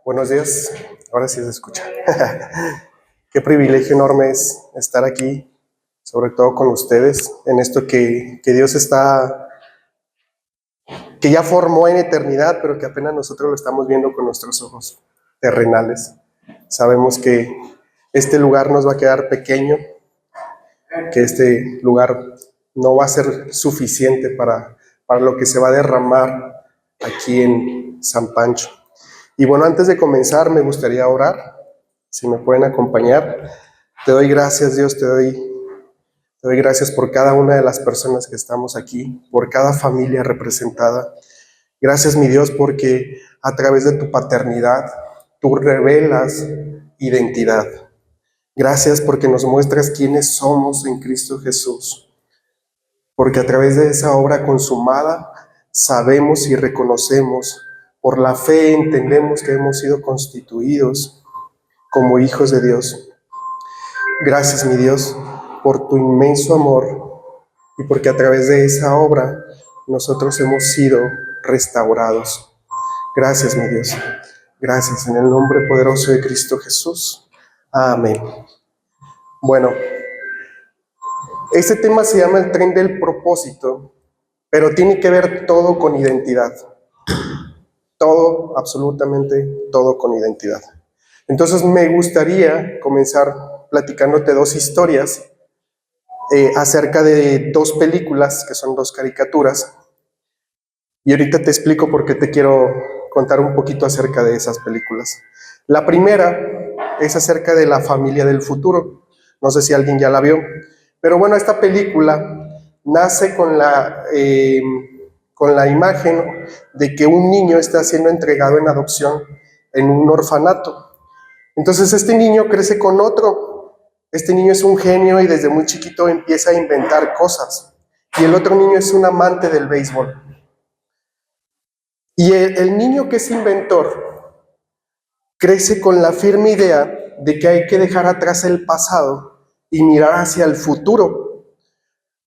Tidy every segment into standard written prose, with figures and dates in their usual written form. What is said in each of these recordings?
Buenos días, ahora sí se escucha. Qué privilegio enorme es estar aquí, sobre todo con ustedes, en esto que Dios que ya formó en eternidad, pero que apenas nosotros lo estamos viendo con nuestros ojos terrenales. Sabemos que este lugar nos va a quedar pequeño, que este lugar no va a ser suficiente para lo que se va a derramar aquí en San Pancho. Y bueno, antes de comenzar me gustaría orar, si me pueden acompañar. Te doy gracias, Dios, te doy gracias por cada una de las personas que estamos aquí, por cada familia representada. Gracias, mi Dios, porque a través de tu paternidad tú revelas identidad. Gracias porque nos muestras quiénes somos en Cristo Jesús, porque a través de esa obra consumada sabemos y reconocemos, por la fe entendemos que hemos sido constituidos como hijos de Dios. Gracias, mi Dios, por tu inmenso amor y porque a través de esa obra nosotros hemos sido restaurados. Gracias, mi Dios. Gracias en el nombre poderoso de Cristo Jesús. Amén. Bueno, este tema se llama el tren del propósito, pero tiene que ver todo con identidad. Todo, absolutamente todo con identidad. Entonces me gustaría comenzar platicándote dos historias acerca de dos películas, que son dos caricaturas, y ahorita te explico por qué te quiero contar un poquito acerca de esas películas. La primera es acerca de La familia del futuro, no sé si alguien ya la vio, pero bueno, esta película nace con la imagen de que un niño está siendo entregado en adopción en un orfanato. Entonces este niño crece con otro. Este niño es un genio y desde muy chiquito empieza a inventar cosas. Y el otro niño es un amante del béisbol. Y el niño que es inventor crece con la firme idea de que hay que dejar atrás el pasado y mirar hacia el futuro.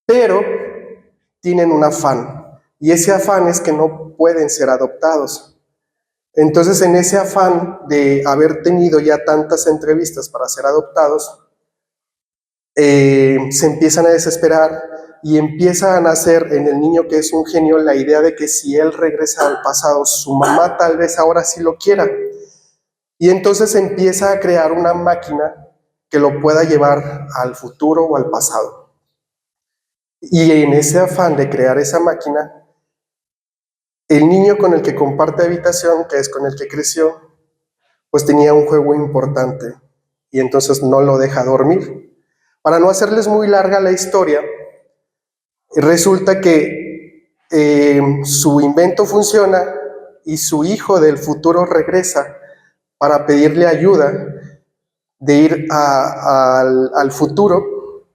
Pero tienen un afán. Y ese afán es que no pueden ser adoptados. Entonces, en ese afán de haber tenido ya tantas entrevistas para ser adoptados, se empiezan a desesperar y empieza a nacer en el niño que es un genio la idea de que si él regresa al pasado, su mamá tal vez ahora sí lo quiera. Y entonces empieza a crear una máquina que lo pueda llevar al futuro o al pasado. Y en ese afán de crear esa máquina, el niño con el que comparte habitación, que es con el que creció, pues tenía un juego importante y entonces no lo deja dormir. Para no hacerles muy larga la historia, resulta que su invento funciona y su hijo del futuro regresa para pedirle ayuda de ir al futuro,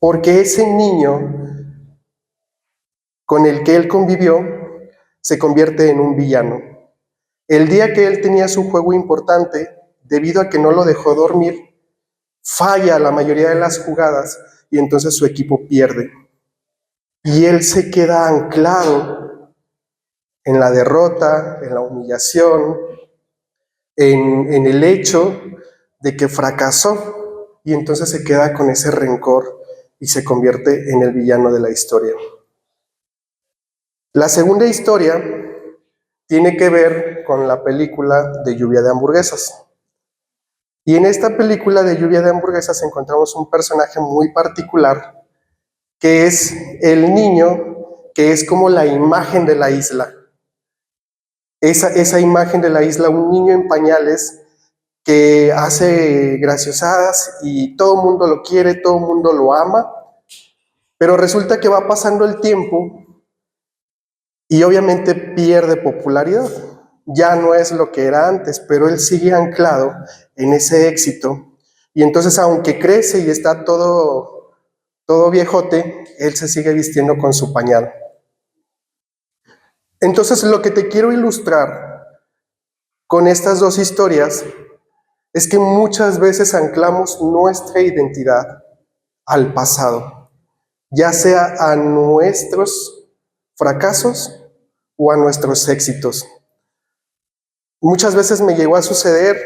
porque ese niño con el que él convivió se convierte en un villano. El día que él tenía su juego importante, debido a que no lo dejó dormir, falla la mayoría de las jugadas y entonces su equipo pierde. Y él se queda anclado en la derrota, en la humillación, en el hecho de que fracasó y entonces se queda con ese rencor y se convierte en el villano de la historia. La segunda historia tiene que ver con la película de Lluvia de Hamburguesas. Y en esta película de Lluvia de Hamburguesas encontramos un personaje muy particular, que es el niño que es como la imagen de la isla. Esa imagen de la isla, un niño en pañales que hace graciosadas y todo el mundo lo quiere, todo el mundo lo ama, pero resulta que va pasando el tiempo y obviamente pierde popularidad. Ya no es lo que era antes, pero él sigue anclado en ese éxito. Y entonces, aunque crece y está todo viejote, él se sigue vistiendo con su pañal. Entonces, lo que te quiero ilustrar con estas dos historias es que muchas veces anclamos nuestra identidad al pasado, ya sea a nuestros fracasos o a nuestros éxitos. Muchas veces me llegó a suceder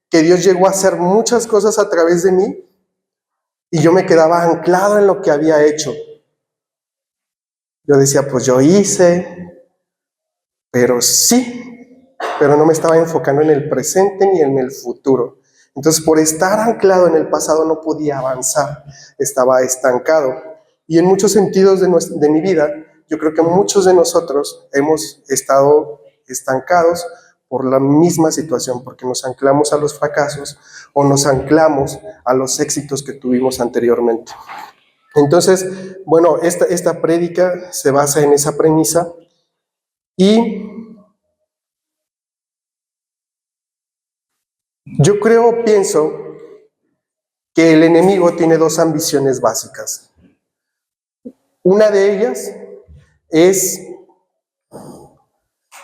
que Dios llegó a hacer muchas cosas a través de mí y yo me quedaba anclado en lo que había hecho. Yo decía, pues yo hice, pero no me estaba enfocando en el presente ni en el futuro. Entonces, por estar anclado en el pasado no podía avanzar, estaba estancado. Y en muchos sentidos de mi vida, yo creo que muchos de nosotros hemos estado estancados por la misma situación, porque nos anclamos a los fracasos o nos anclamos a los éxitos que tuvimos anteriormente. Entonces, bueno, esta prédica se basa en esa premisa y yo pienso que el enemigo tiene dos ambiciones básicas. Una de ellas es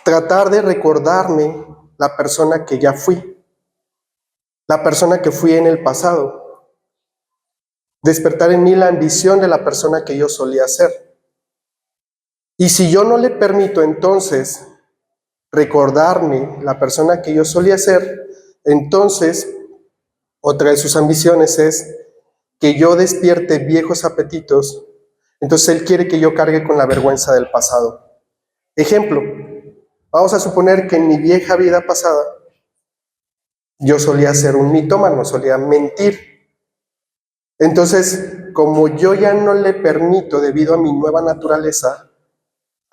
tratar de recordarme la persona que ya fui, la persona que fui en el pasado, despertar en mí la ambición de la persona que yo solía ser. Y si yo no le permito entonces recordarme la persona que yo solía ser, entonces otra de sus ambiciones es que yo despierte viejos apetitos. Entonces él quiere que yo cargue con la vergüenza del pasado. Ejemplo, vamos a suponer que en mi vieja vida pasada yo solía ser un mitómano, solía mentir. Entonces, como yo ya no le permito, debido a mi nueva naturaleza,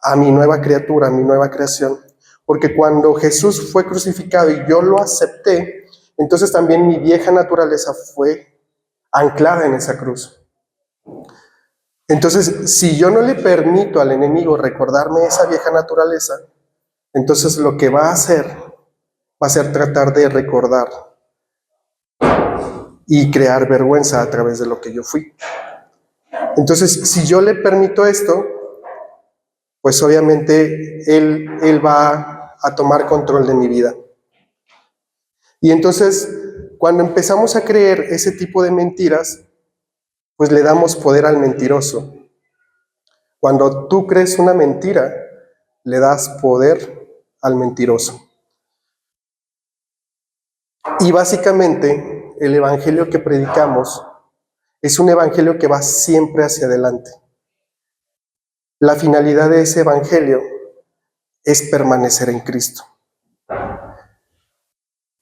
a mi nueva criatura, a mi nueva creación, porque cuando Jesús fue crucificado y yo lo acepté, entonces también mi vieja naturaleza fue anclada en esa cruz. Entonces, si yo no le permito al enemigo recordarme esa vieja naturaleza, entonces lo que va a ser tratar de recordar y crear vergüenza a través de lo que yo fui. Entonces, si yo le permito esto, pues obviamente él va a tomar control de mi vida. Y entonces, cuando empezamos a creer ese tipo de mentiras, pues le damos poder al mentiroso. Cuando tú crees una mentira, le das poder al mentiroso. Y básicamente, el evangelio que predicamos es un evangelio que va siempre hacia adelante. La finalidad de ese evangelio es permanecer en Cristo.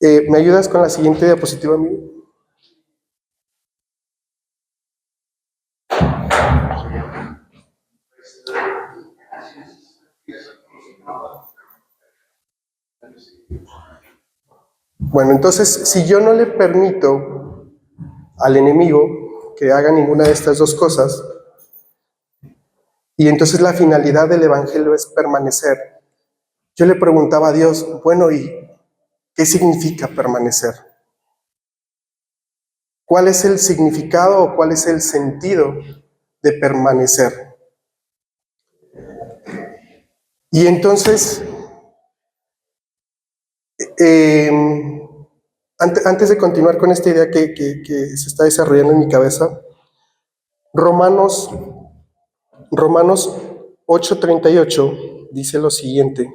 ¿Me ayudas con la siguiente diapositiva, amigo? Bueno, entonces, si yo no le permito al enemigo que haga ninguna de estas dos cosas, y entonces la finalidad del evangelio es permanecer, yo le preguntaba a Dios, bueno, ¿y qué significa permanecer? ¿Cuál es el significado o cuál es el sentido de permanecer? Y entonces, antes de continuar con esta idea que se está desarrollando en mi cabeza, Romanos 8:38 dice lo siguiente: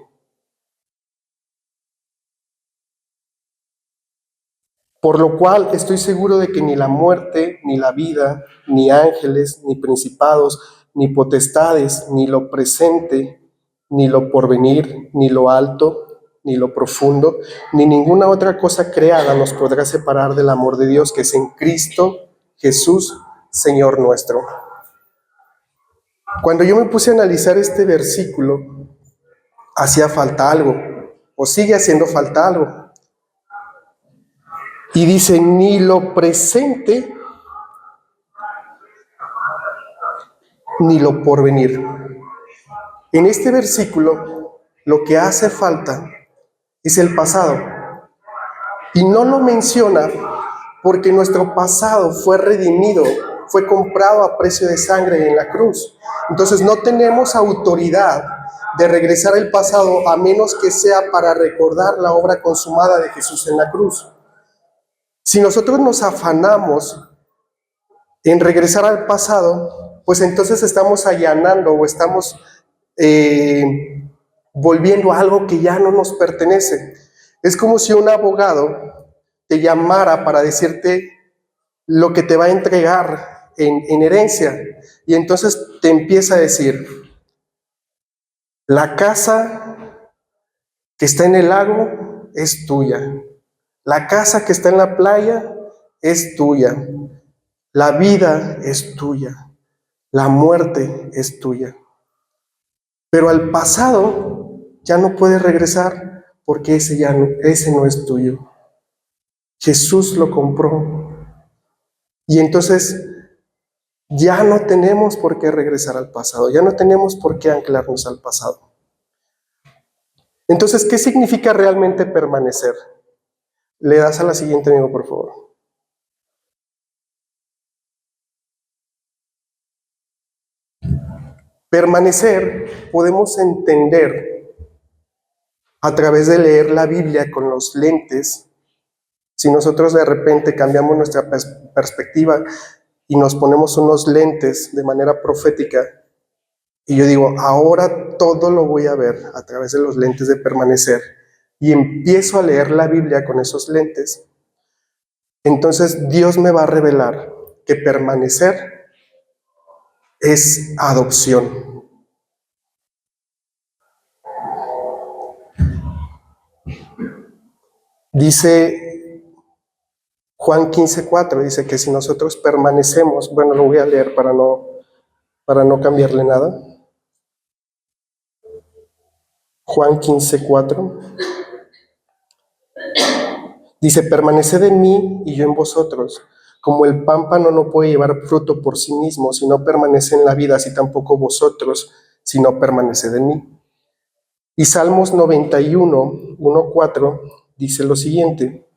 por lo cual estoy seguro de que ni la muerte, ni la vida, ni ángeles, ni principados, ni potestades, ni lo presente, ni lo porvenir, ni lo alto, ni lo profundo, ni ninguna otra cosa creada nos podrá separar del amor de Dios que es en Cristo Jesús, Señor nuestro. Cuando yo me puse a analizar este versículo, hacía falta algo, o sigue haciendo falta algo. Y dice, ni lo presente, ni lo porvenir. En este versículo, lo que hace falta es el pasado. Y no lo menciona porque nuestro pasado fue redimido, fue comprado a precio de sangre en la cruz. Entonces no tenemos autoridad de regresar al pasado a menos que sea para recordar la obra consumada de Jesús en la cruz. Si nosotros nos afanamos en regresar al pasado, pues entonces estamos allanando o estamos volviendo a algo que ya no nos pertenece. Es como si un abogado te llamara para decirte lo que te va a entregar en herencia. Y entonces te empieza a decir, la casa que está en el lago es tuya. La casa que está en la playa es tuya. La vida es tuya. La muerte es tuya. Pero al pasado ya no puedes regresar porque ese no es tuyo. Jesús lo compró. Y entonces ya no tenemos por qué regresar al pasado, ya no tenemos por qué anclarnos al pasado. Entonces, ¿qué significa realmente permanecer? Le das a la siguiente, amigo, por favor. Permanecer podemos entender a través de leer la Biblia con los lentes. Si nosotros de repente cambiamos nuestra perspectiva y nos ponemos unos lentes de manera profética, y yo digo, ahora todo lo voy a ver a través de los lentes de permanecer, y empiezo a leer la Biblia con esos lentes, entonces Dios me va a revelar que permanecer es adopción. Dice Juan 15:4, dice que si nosotros permanecemos, bueno, lo voy a leer para no cambiarle nada. Juan 15:4 dice, permaneced en mí y yo en vosotros. Como el pámpano no puede llevar fruto por sí mismo si no permanece en la vida, así tampoco vosotros si no permaneced en mí. Y Salmos 91:1-4 dice lo siguiente: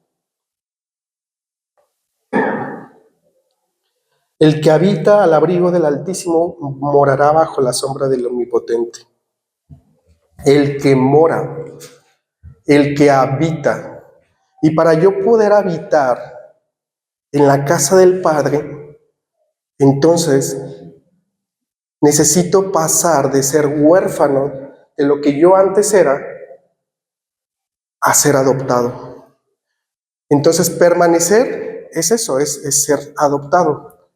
el que habita al abrigo del Altísimo morará bajo la sombra del Omnipotente. El que mora, el que habita. Y para yo poder habitar en la casa del Padre, entonces necesito pasar de ser huérfano de lo que yo antes era a ser adoptado. Entonces permanecer es eso, es ser adoptado.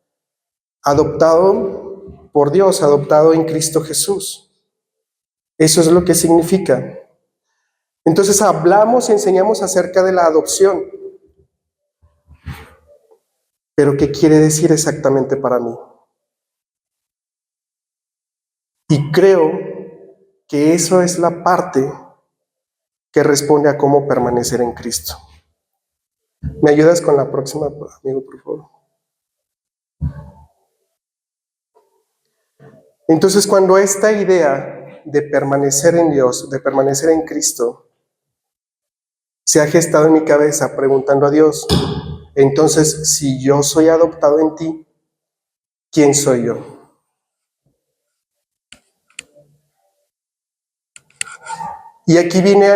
Adoptado por Dios, adoptado en Cristo Jesús. Eso es lo que significa. Entonces hablamos y enseñamos acerca de la adopción. Pero ¿qué quiere decir exactamente para mí? Y creo que eso es la parte que responde a cómo permanecer en Cristo. ¿Me ayudas con la próxima, amigo, por favor? Entonces, cuando esta idea de permanecer en Dios, de permanecer en Cristo, se ha gestado en mi cabeza preguntando a Dios, entonces, si yo soy adoptado en ti, ¿quién soy yo? Y aquí viene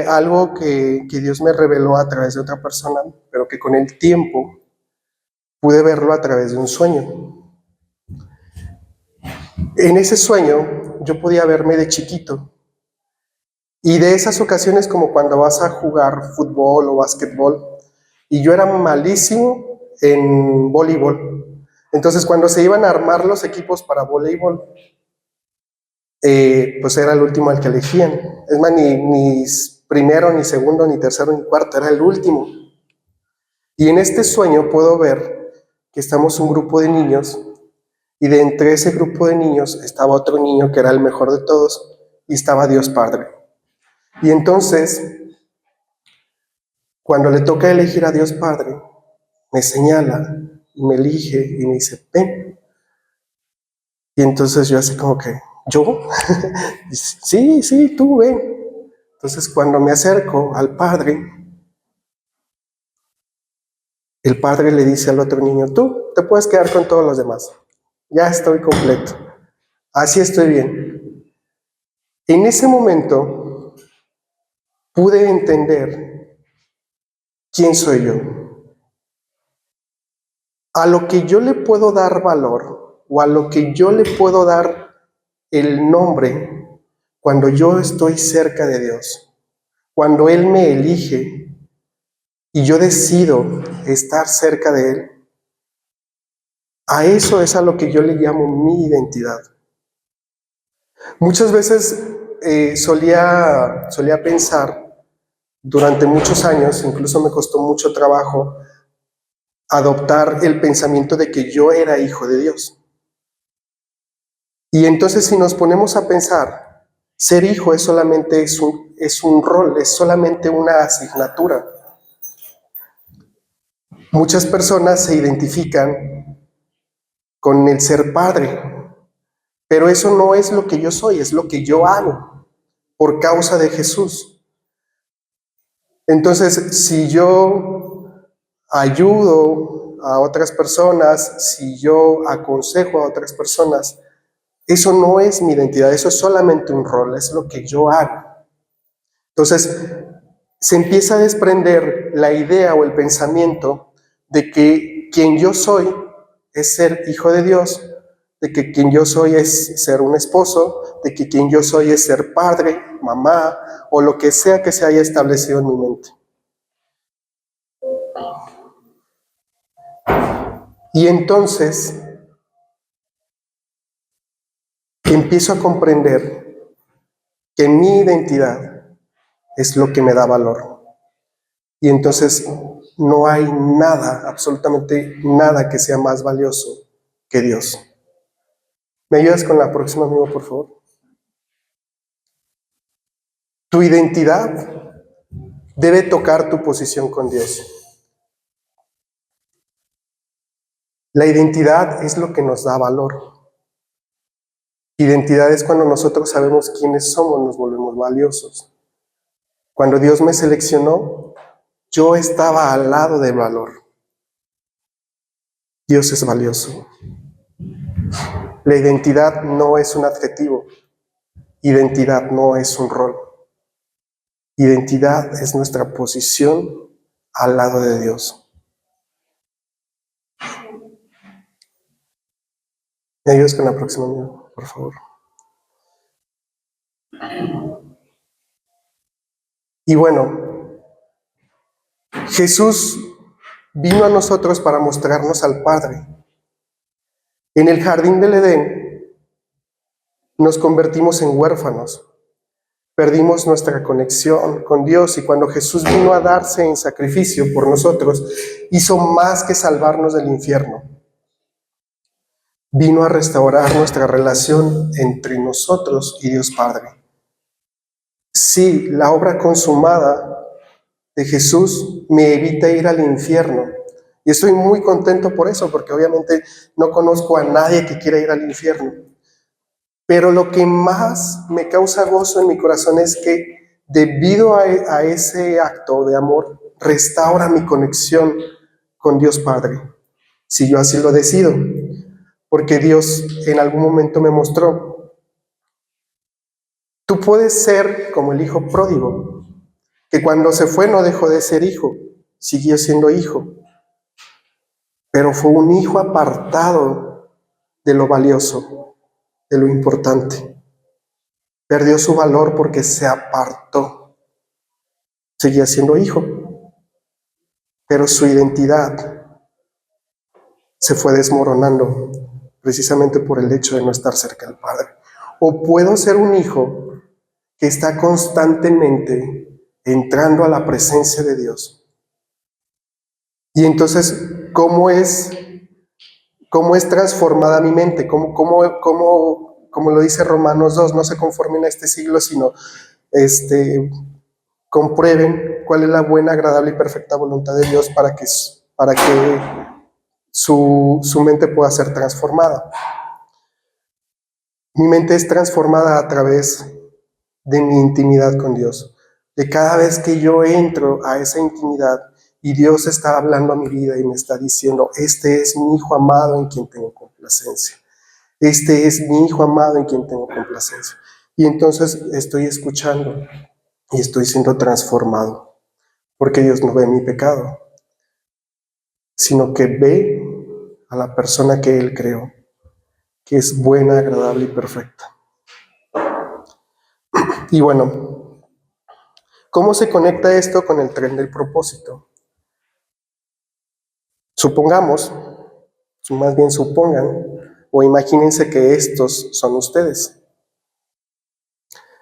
algo que Dios me reveló a través de otra persona, pero que con el tiempo pude verlo a través de un sueño. En ese sueño yo podía verme de chiquito. Y de esas ocasiones como cuando vas a jugar fútbol o básquetbol, y yo era malísimo en voleibol. Entonces cuando se iban a armar los equipos para voleibol, pues era el último al que elegían. Es más, ni primero, ni segundo, ni tercero, ni cuarto, era el último. Y en este sueño puedo ver que estamos un grupo de niños, y de entre ese grupo de niños estaba otro niño que era el mejor de todos, y estaba Dios Padre. Y entonces, cuando le toca elegir a Dios Padre, me señala y me elige y me dice, ven. Y entonces yo así como que, ¿yo? Dice, sí, sí, tú ven. Entonces cuando me acerco al Padre, el Padre le dice al otro niño, tú te puedes quedar con todos los demás. Ya estoy completo. Así estoy bien. En ese momento pude entender quién soy yo. A lo que yo le puedo dar valor o a lo que yo le puedo dar el nombre cuando yo estoy cerca de Dios, cuando Él me elige y yo decido estar cerca de Él, a eso es a lo que yo le llamo mi identidad. Muchas veces solía pensar, durante muchos años, incluso me costó mucho trabajo, adoptar el pensamiento de que yo era hijo de Dios. Y entonces si nos ponemos a pensar, ser hijo es solamente es un rol, es solamente una asignatura. Muchas personas se identifican con el ser padre, pero eso no es lo que yo soy, es lo que yo hago por causa de Jesús. Entonces, si yo ayudo a otras personas, si yo aconsejo a otras personas, eso no es mi identidad, eso es solamente un rol, es lo que yo hago. Entonces, se empieza a desprender la idea o el pensamiento de que quien yo soy es ser hijo de Dios, de que quien yo soy es ser un esposo, de que quien yo soy es ser padre, mamá, o lo que sea que se haya establecido en mi mente. Y entonces empiezo a comprender que mi identidad es lo que me da valor. Y entonces no hay nada, absolutamente nada que sea más valioso que Dios. ¿Me ayudas con la próxima, amigo, por favor? Tu identidad debe tocar tu posición con Dios. La identidad es lo que nos da valor. Identidad es cuando nosotros sabemos quiénes somos, nos volvemos valiosos. Cuando Dios me seleccionó, yo estaba al lado del valor. Dios es valioso. La identidad no es un adjetivo. Identidad no es un rol. Identidad es nuestra posición al lado de Dios. ¿Me ayudas con la próxima, amigo, por favor? Y bueno, Jesús vino a nosotros para mostrarnos al Padre. En el jardín del Edén nos convertimos en huérfanos, perdimos nuestra conexión con Dios y cuando Jesús vino a darse en sacrificio por nosotros, hizo más que salvarnos del infierno. Vino a restaurar nuestra relación entre nosotros y Dios Padre. Sí, la obra consumada de Jesús me evita ir al infierno. Y estoy muy contento por eso, porque obviamente no conozco a nadie que quiera ir al infierno. Pero lo que más me causa gozo en mi corazón es que debido a ese acto de amor, restaura mi conexión con Dios Padre, si yo así lo decido. Porque Dios en algún momento me mostró, tú puedes ser como el hijo pródigo, que cuando se fue no dejó de ser hijo, siguió siendo hijo, pero fue un hijo apartado de lo valioso, de lo importante. Perdió su valor porque se apartó. Seguía siendo hijo, pero su identidad se fue desmoronando precisamente por el hecho de no estar cerca del Padre. O puedo ser un hijo que está constantemente entrando a la presencia de Dios. Y entonces, ¿cómo es transformada mi mente? Como lo dice Romanos 2, no se conformen a este siglo, sino comprueben cuál es la buena, agradable y perfecta voluntad de Dios para que su mente pueda ser transformada. Mi mente es transformada a través de mi intimidad con Dios. De cada vez que yo entro a esa intimidad y Dios está hablando a mi vida y me está diciendo, este es mi hijo amado en quien tengo complacencia. Este es mi hijo amado en quien tengo complacencia. Y entonces estoy escuchando y estoy siendo transformado. Porque Dios no ve mi pecado, sino que ve a la persona que Él creó, que es buena, agradable y perfecta. Y bueno, ¿Cómo se conecta esto con el tren del propósito? Supongamos, más bien supongan, o imagínense que estos son ustedes.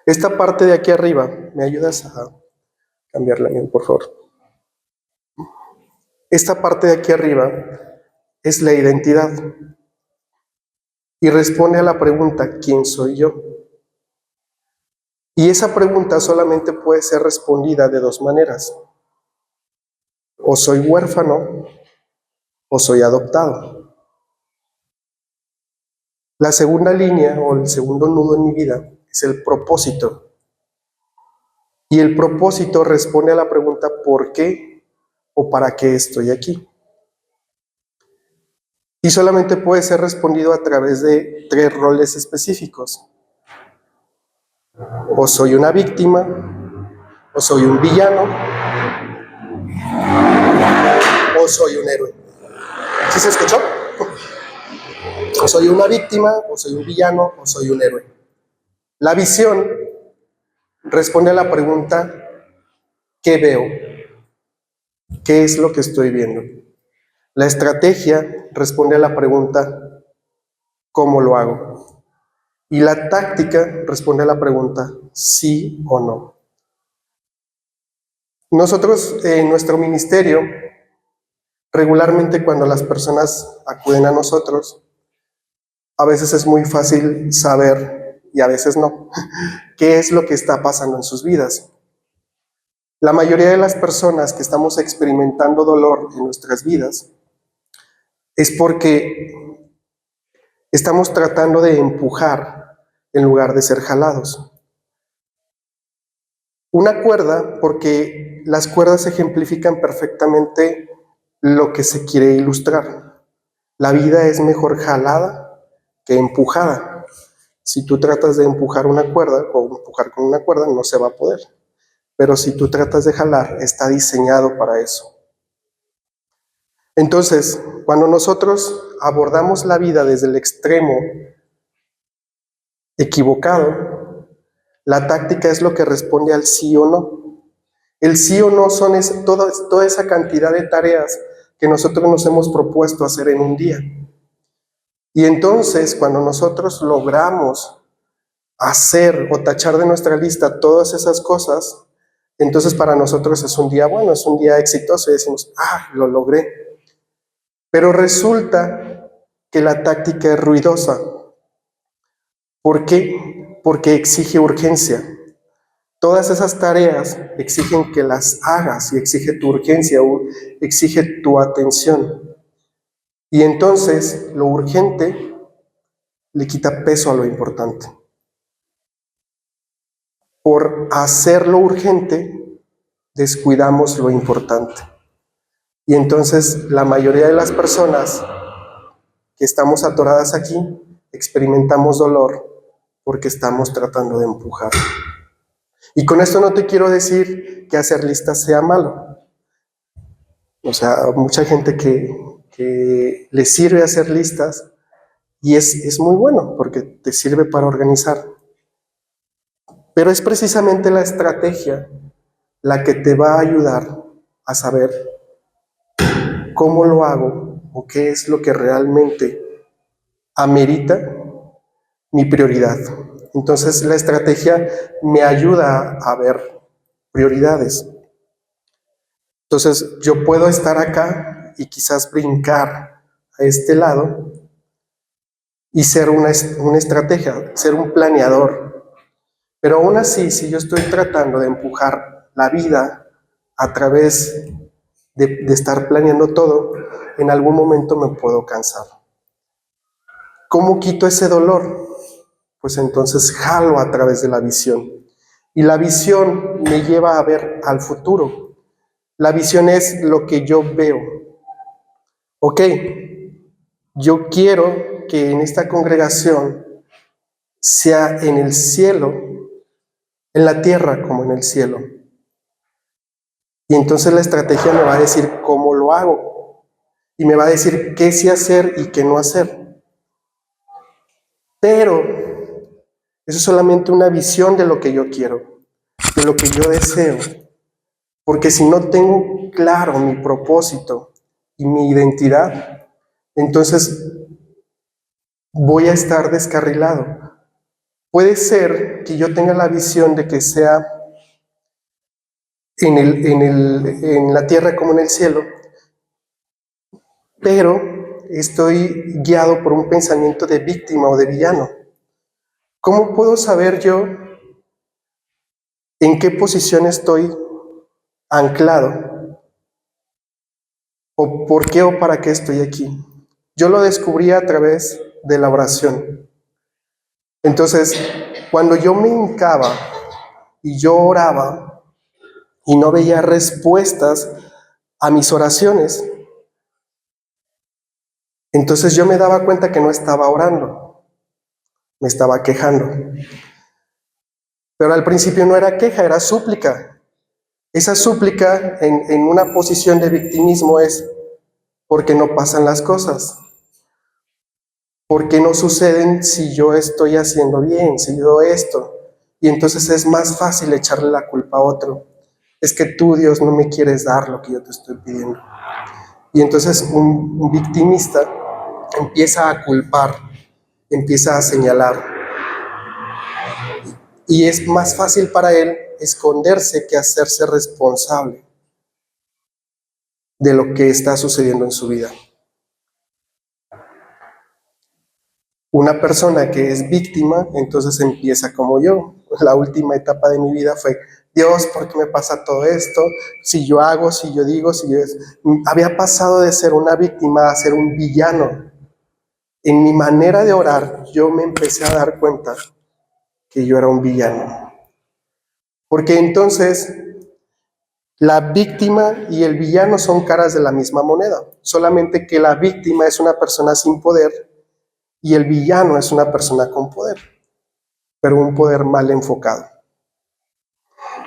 Esta parte de aquí arriba, ¿me ayudas a cambiarla, por favor? Esta parte de aquí arriba es la identidad y responde a la pregunta, ¿quién soy yo? Y esa pregunta solamente puede ser respondida de dos maneras. O soy huérfano o soy adoptado. La segunda línea o el segundo nudo en mi vida es el propósito. Y el propósito responde a la pregunta ¿por qué o para qué estoy aquí? Y solamente puede ser respondido a través de tres roles específicos. O soy una víctima, o soy un villano, o soy un héroe. ¿Sí se escuchó? O soy una víctima, o soy un villano, o soy un héroe. La visión responde a la pregunta ¿qué veo? ¿Qué es lo que estoy viendo? La estrategia responde a la pregunta ¿cómo lo hago? Y la táctica responde a la pregunta ¿sí o no? Nosotros en nuestro ministerio, regularmente cuando las personas acuden a nosotros, a veces es muy fácil saber, y a veces no, qué es lo que está pasando en sus vidas. La mayoría de las personas que estamos experimentando dolor en nuestras vidas es porque estamos tratando de empujar en lugar de ser jalados. Una cuerda, porque las cuerdas ejemplifican perfectamente lo que se quiere ilustrar. La vida es mejor jalada que empujada. Si tú tratas de empujar una cuerda o empujar con una cuerda, no se va a poder. Pero si tú tratas de jalar, está diseñado para eso. Entonces, cuando nosotros abordamos la vida desde el extremo equivocado, la táctica es lo que responde al sí o no. El sí o no son toda esa cantidad de tareas que nosotros nos hemos propuesto hacer en un día. Y entonces, cuando nosotros logramos hacer o tachar de nuestra lista todas esas cosas, entonces para nosotros es un día bueno, es un día exitoso y decimos, lo logré. Pero resulta que la táctica es ruidosa. ¿Por qué? Porque exige urgencia. Todas esas tareas exigen que las hagas y exige tu urgencia o exige tu atención. Y entonces lo urgente le quita peso a lo importante. Por hacer lo urgente, descuidamos lo importante. Y entonces la mayoría de las personas que estamos atoradas aquí experimentamos dolor porque estamos tratando de empujar. Y con esto no te quiero decir que hacer listas sea malo. O sea, mucha gente que le sirve hacer listas y es muy bueno porque te sirve para organizar. Pero es precisamente la estrategia la que te va a ayudar a saber cómo lo hago o qué es lo que realmente amerita mi prioridad. Entonces la estrategia me ayuda a ver prioridades. Entonces yo puedo estar acá y quizás brincar a este lado y ser una estrategia, ser un planeador. Pero aún así, si yo estoy tratando de empujar la vida a través de estar planeando todo, en algún momento me puedo cansar. ¿Cómo quito ese dolor? Pues entonces jalo a través de la visión. Y la visión me lleva a ver al futuro. La visión es lo que yo veo. Ok, yo quiero que en esta congregación sea en el cielo, en la tierra como en el cielo. Y entonces la estrategia me va a decir cómo lo hago. Y me va a decir qué sí hacer y qué no hacer. Pero eso es solamente una visión de lo que yo quiero, de lo que yo deseo. Porque si no tengo claro mi propósito y mi identidad, entonces voy a estar descarrilado. Puede ser que yo tenga la visión de que sea en la tierra como en el cielo, pero estoy guiado por un pensamiento de víctima o de villano. ¿Cómo puedo saber yo en qué posición estoy anclado? ¿O por qué o para qué estoy aquí? Yo lo descubrí a través de la oración. Entonces, cuando yo me hincaba y yo oraba y no veía respuestas a mis oraciones, entonces yo me daba cuenta que no estaba orando, me estaba quejando. Pero al principio no era queja, era súplica. Esa súplica en una posición de victimismo es porque no pasan las cosas, porque no suceden si yo estoy haciendo bien, si yo esto. Y entonces es más fácil echarle la culpa a otro. Es que tú, Dios, no me quieres dar lo que yo te estoy pidiendo. Y entonces un victimista empieza a culpar, empieza a señalar. Y es más fácil para él esconderse que hacerse responsable de lo que está sucediendo en su vida. Una persona que es víctima, entonces empieza como yo. La última etapa de mi vida fue, Dios, ¿por qué me pasa todo esto? Si yo hago, si yo digo, si yo... Había pasado de ser una víctima a ser un villano. En mi manera de orar, yo me empecé a dar cuenta que yo era un villano. Porque entonces la víctima y el villano son caras de la misma moneda, solamente que la víctima es una persona sin poder y el villano es una persona con poder, pero un poder mal enfocado.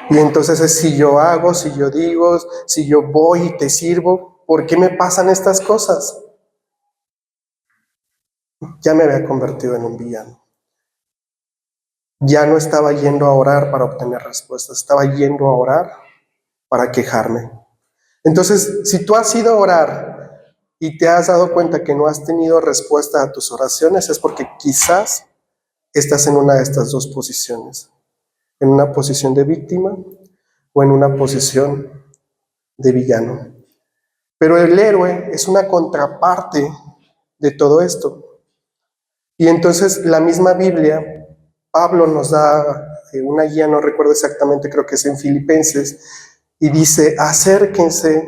Y entonces es si yo hago, si yo digo, si yo voy y te sirvo, ¿por qué me pasan estas cosas? Ya me había convertido en un villano. Ya no estaba yendo a orar para obtener respuestas, estaba yendo a orar para quejarme. Entonces, si tú has ido a orar y te has dado cuenta que no has tenido respuesta a tus oraciones, es porque quizás estás en una de estas dos posiciones, en una posición de víctima o en una posición de villano. Pero el héroe es una contraparte de todo esto. Y entonces la misma Biblia, Pablo nos da una guía, no recuerdo exactamente, creo que es en Filipenses, y dice, acérquense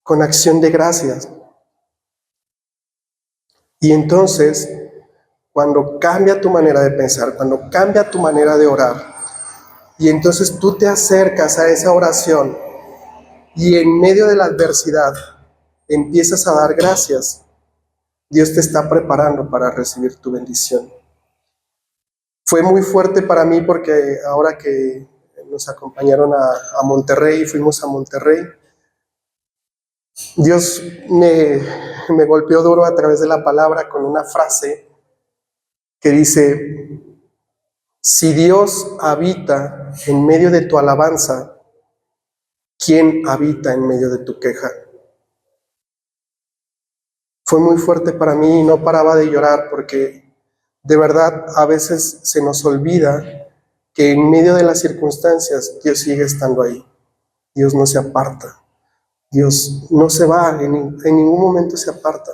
con acción de gracias. Y entonces, cuando cambia tu manera de pensar, cuando cambia tu manera de orar, y entonces tú te acercas a esa oración y en medio de la adversidad empiezas a dar gracias, Dios te está preparando para recibir tu bendición. Fue muy fuerte para mí porque ahora que nos acompañaron a Monterrey, fuimos a Monterrey, Dios me golpeó duro a través de la palabra con una frase que dice, si Dios habita en medio de tu alabanza, ¿quién habita en medio de tu queja? Fue muy fuerte para mí y no paraba de llorar porque de verdad a veces se nos olvida que en medio de las circunstancias Dios sigue estando ahí. Dios no se aparta. Dios no se va, en ningún momento se aparta.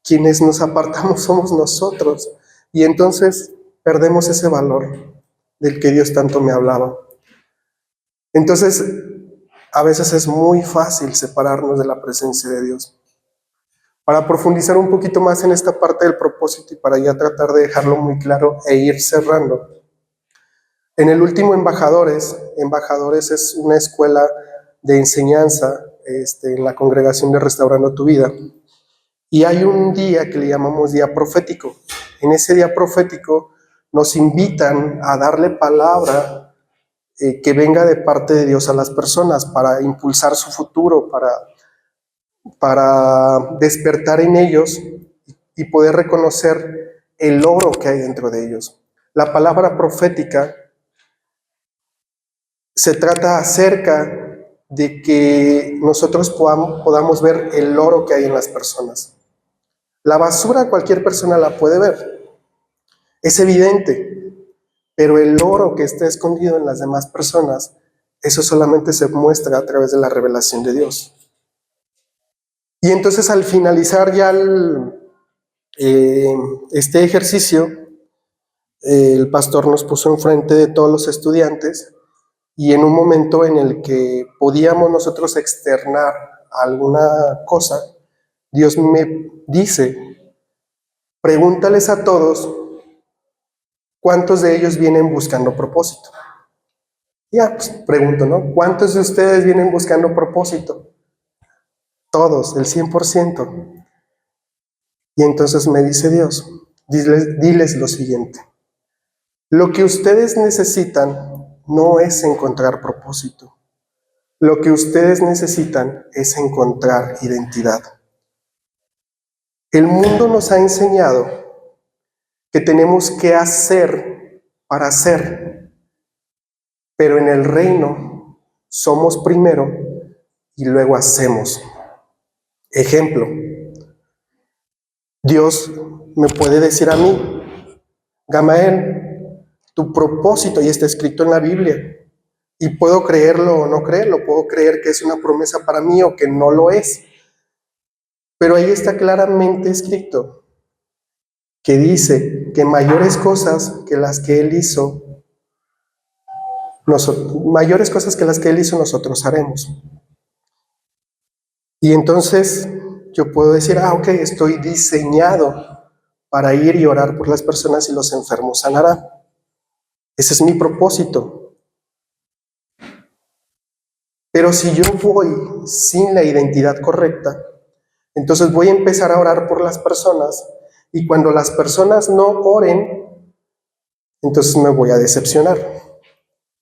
Quienes nos apartamos somos nosotros y entonces perdemos ese valor del que Dios tanto me hablaba. Entonces, a veces es muy fácil separarnos de la presencia de Dios. Para profundizar un poquito más en esta parte del propósito y para ya tratar de dejarlo muy claro e ir cerrando. En el último Embajadores es una escuela de enseñanza en la congregación de Restaurando tu Vida. Y hay un día que le llamamos día profético. En ese día profético nos invitan a darle palabra que venga de parte de Dios a las personas para impulsar su futuro, para despertar en ellos y poder reconocer el logro que hay dentro de ellos. La palabra profética se trata acerca de que nosotros podamos ver el oro que hay en las personas. La basura cualquier persona la puede ver, es evidente, pero el oro que está escondido en las demás personas, eso solamente se muestra a través de la revelación de Dios. Y entonces al finalizar ya este ejercicio, el pastor nos puso enfrente de todos los estudiantes y en un momento en el que podíamos nosotros externar alguna cosa, Dios me dice, pregúntales a todos cuántos de ellos vienen buscando propósito. Ya, pues pregunto, ¿no? ¿Cuántos de ustedes vienen buscando propósito? Todos, el 100%. Y entonces me dice Dios, diles lo siguiente. Lo que ustedes necesitan no es encontrar propósito. Lo que ustedes necesitan es encontrar identidad. El mundo nos ha enseñado que tenemos que hacer para ser, pero en el reino somos primero y luego hacemos. Ejemplo, Dios me puede decir a mí, Gamael, tu propósito, y está escrito en la Biblia, y puedo creerlo o no creerlo, puedo creer que es una promesa para mí o que no lo es, pero ahí está claramente escrito que dice que mayores cosas que las que Él hizo, mayores cosas que las que Él hizo nosotros haremos. Y entonces yo puedo decir, ok, estoy diseñado para ir y orar por las personas y los enfermos sanarán. Ese es mi propósito. Pero si yo voy sin la identidad correcta, entonces voy a empezar a orar por las personas y cuando las personas no oren, entonces me voy a decepcionar.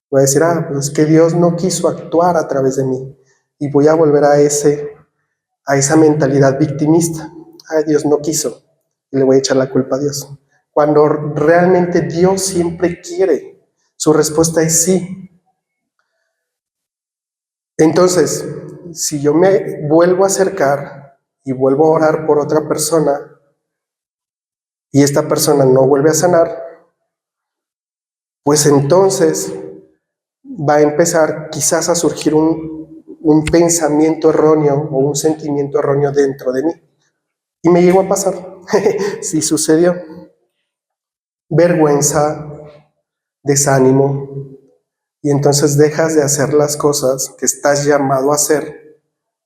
Voy a decir, pues es que Dios no quiso actuar a través de mí y voy a volver a esa mentalidad victimista. Dios no quiso y le voy a echar la culpa a Dios. Cuando realmente Dios siempre quiere, su respuesta es sí. Entonces, si yo me vuelvo a acercar y vuelvo a orar por otra persona y esta persona no vuelve a sanar, pues entonces va a empezar quizás a surgir un pensamiento erróneo o un sentimiento erróneo dentro de mí. Y me llegó a pasar, sí sucedió. Vergüenza, desánimo, y entonces dejas de hacer las cosas que estás llamado a hacer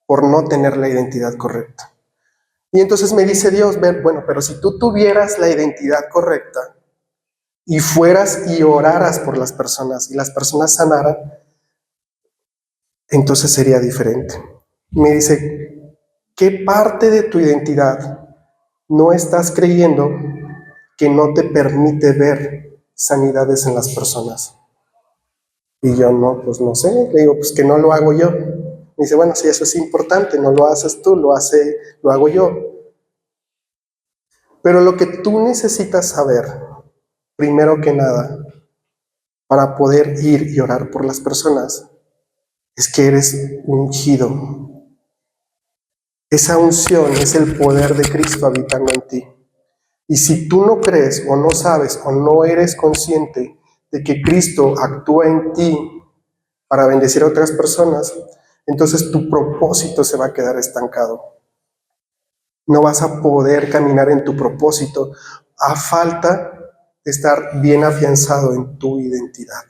por no tener la identidad correcta. Y entonces me dice Dios, bueno, pero si tú tuvieras la identidad correcta y fueras y oraras por las personas y las personas sanaran, entonces sería diferente. Me dice, ¿qué parte de tu identidad no estás creyendo que no te permite ver sanidades en las personas? Y yo, no, pues no sé, le digo, pues que no lo hago yo. Me dice, bueno, sí, eso es importante, no lo haces tú, lo hago yo. Pero lo que tú necesitas saber, primero que nada, para poder ir y orar por las personas, es que eres ungido. Esa unción es el poder de Cristo habitando en ti. Y si tú no crees o no sabes o no eres consciente de que Cristo actúa en ti para bendecir a otras personas, entonces tu propósito se va a quedar estancado. No vas a poder caminar en tu propósito a falta de estar bien afianzado en tu identidad.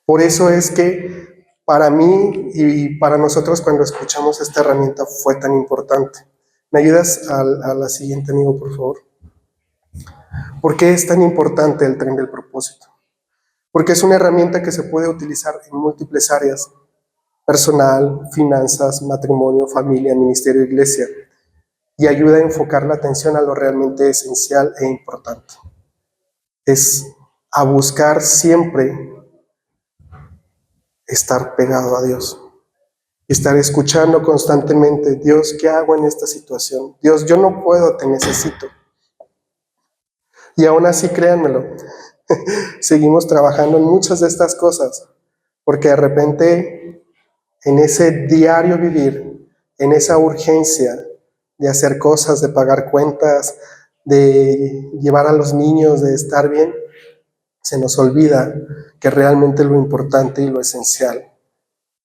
Por eso es que para mí y para nosotros cuando escuchamos esta herramienta fue tan importante. ¿Me ayudas a la siguiente, amigo, por favor? ¿Por qué es tan importante el tren del propósito? Porque es una herramienta que se puede utilizar en múltiples áreas: personal, finanzas, matrimonio, familia, ministerio, iglesia, y ayuda a enfocar la atención a lo realmente esencial e importante. Es a buscar siempre estar pegado a Dios, estar escuchando constantemente, Dios, ¿qué hago en esta situación? Dios, yo no puedo, te necesito. Y aún así, créanmelo, seguimos trabajando en muchas de estas cosas, porque de repente en ese diario vivir, en esa urgencia de hacer cosas, de pagar cuentas, de llevar a los niños, de estar bien, se nos olvida que realmente lo importante y lo esencial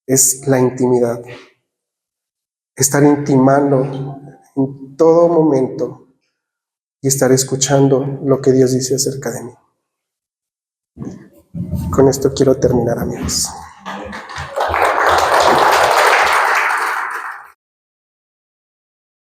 es la intimidad. Estar intimando en todo momento y estar escuchando lo que Dios dice acerca de mí. Con esto quiero terminar, amigos.